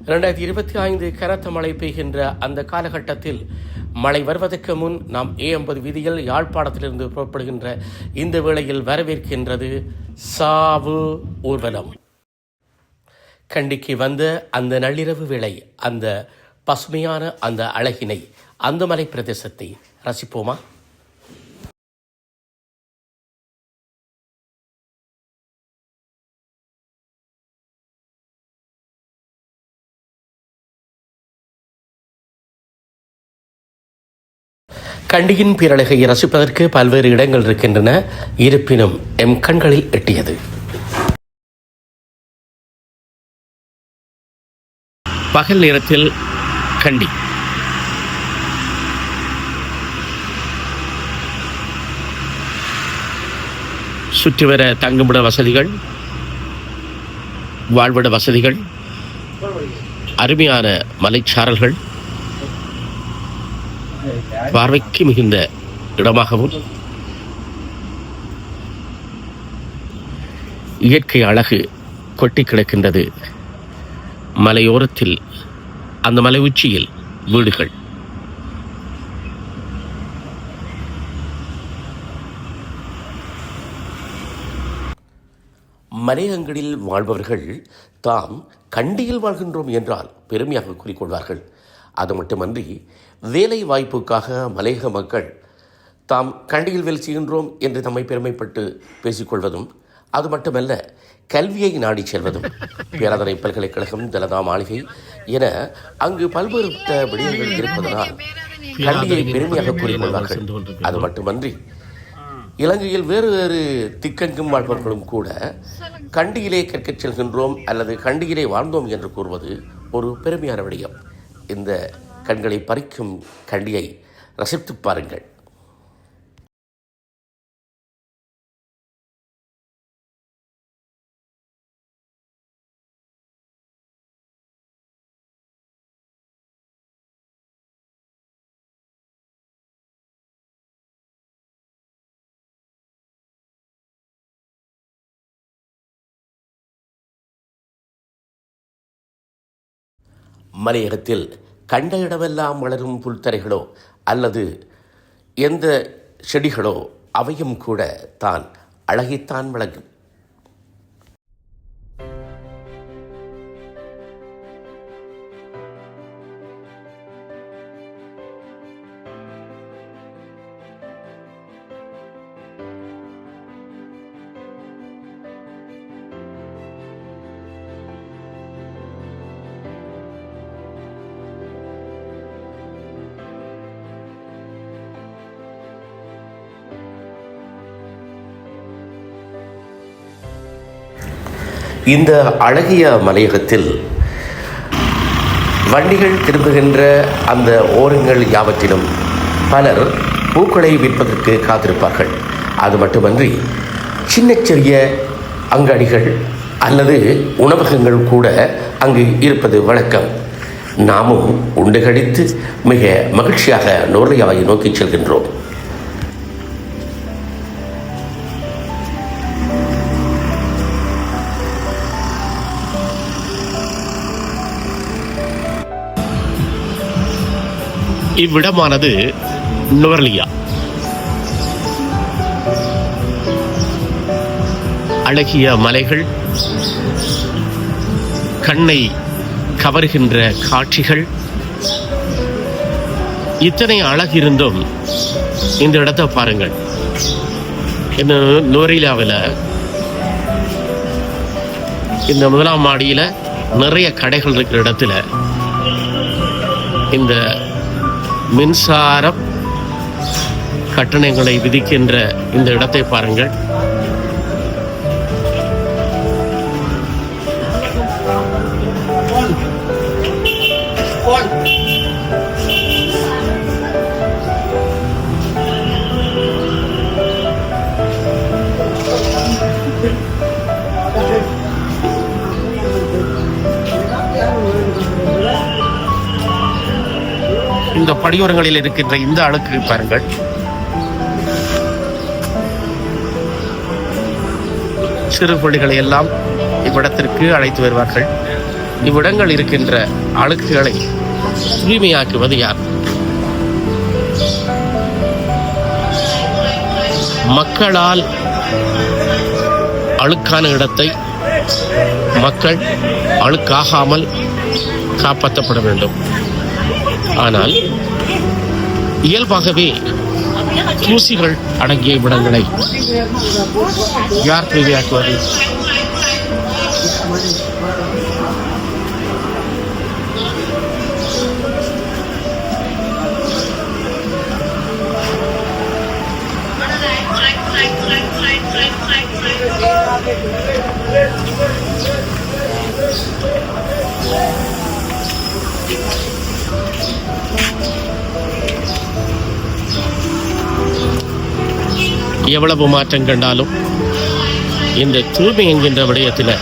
2025 கனத்த மழை பெய்கின்ற அந்த காலகட்டத்தில் மழை வருவதற்கு முன் நாம் A50 வீதியில் யாழ்ப்பாணத்திலிருந்து புறப்படுகின்ற இந்த வேளையில் வரவேற்கின்றது சாவு ஊர்வலம். கண்டிக்கு வந்த அந்த நள்ளிரவு வேளை, அந்த பசுமையான அந்த அழகினை, அந்த மலை பிரதேசத்தை ரசிப்போமா? கண்டியின் பேரழகை ரசிப்பதற்கு பல்வேறு இடங்கள் இருக்கின்றன. இருப்பினும் எம் கண்களில் எட்டியது பகல் நேரத்தில் கண்டி. சுற்றிவர தங்குமிட வசதிகள், வாழ்விட வசதிகள், அருமையான மலைச்சாரல்கள், பார்வைக்கு மிகுந்த இடமாகவும் இயற்கை அழகு கொட்டி கிடக்கின்றது. மலையோரத்தில், அந்த மலை உச்சியில் வீடுகள். மலையங்களில் வாழ்பவர்கள் தாம் கண்டியில் வாழ்கின்றோம் என்றால் பெருமையாக கூறிக்கொள்வார்கள். அது மட்டுமன்றி வேலை வாய்ப்புக்காக மலையக மக்கள் தாம் கண்டியில் வேலை செய்கின்றோம் என்று தம்மை பெருமைப்பட்டு பேசிக்கொள்வதும், அது மட்டுமல்ல கல்வியை நாடி செல்வதும், பேராதனை பல்கலைக்கழகம், ஜலதா மாளிகை என அங்கு பல்வேறு விடயங்கள் இருப்பதனால் கண்டியை பெருமையாக கூறிக்கொள்வார்கள். அது மட்டுமன்றி இலங்கையில் வேறு வேறு திக்கெங்கும் வாழ்பவர்களும் கூட கண்டியிலே கற்கச் செல்கின்றோம் அல்லது கண்டியிலே வாழ்ந்தோம் என்று கூறுவது ஒரு பெருமையான விடயம். இந்த கண்களை பறிக்கும் கண்டியை ரசித்து பாருங்கள். மலையகத்தில் கண்ட இடமெல்லாம் வளரும் புல்தரைகளோ அல்லது எந்த செடிகளோ அவையும் கூட தான் அழகித்தான் வழங்கும். இந்த அழகிய மலையகத்தில் வண்டிகள் திரும்புகின்ற அந்த ஓரங்கள் யாவற்றிலும் பலர் பூக்களை விற்பதற்கு காத்திருப்பார்கள். அது மட்டுமன்றி சின்ன சிறிய அங்காடிகள் அல்லது உணவகங்கள் கூட அங்கு இருப்பது வழக்கம். நாமும் உண்டு கழித்து மிக மகிழ்ச்சியாக நுவரெலியாவை நோக்கி செல்கின்றோம். இவ்விடமானது நுவரெலியா. அழகிய மலைகள், கண்ணை கவருகின்ற காட்சிகள், இத்தனை அழகிருந்தும் இந்த இடத்தை பாருங்கள். இந்த நுவரெலியாவில் இந்த முதலாம் மாடியில் நிறைய கடைகள் இருக்கிற இடத்துல இந்த மின்சார கட்டணங்களை விதிக்கின்ற இந்த இடத்தை பாருங்கள். இந்த படியோரங்களில் இருக்கின்ற இந்த அழுக்கு பாருங்கள். சிறு பிள்ளைகளை எல்லாம் இவ்விடத்திற்கு அழைத்து வருவார்கள். இவ்விடங்கள் இருக்கின்ற அழுக்குகளை தூய்மையாக்குவது யார்? மக்களால் அழுக்கான இடத்தை மக்கள் அழுக்காகாமல் காப்பாற்றப்பட வேண்டும். ஆனால் இயல்பாகவே தூசிகள் அடங்கிய இடங்களை யார் தூய்மையாக்குவது? எவ்வளவு மாற்றம் கண்டாலும் இந்த தூய்மை என்கின்ற விடயத்தில்